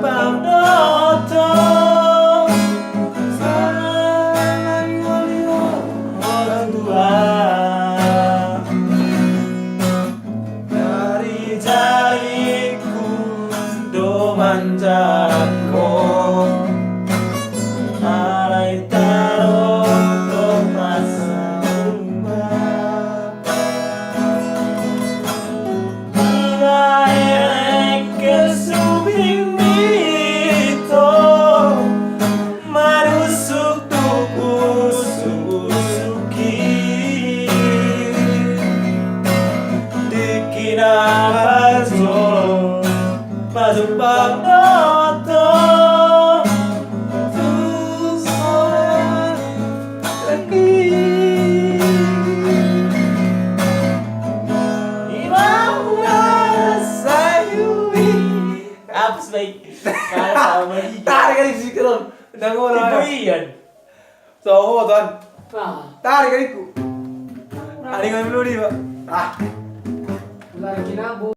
pamnoto saling orang tua dari jariku do manjatku alai taro do masa Masuk pamnoto susah lagi Imam sayui apa sih kalau sama dia Tarik kali sih kalau udah ngomong Ian so tuan tarik kali ku Nah, ada yang belum di pak lagi nabung.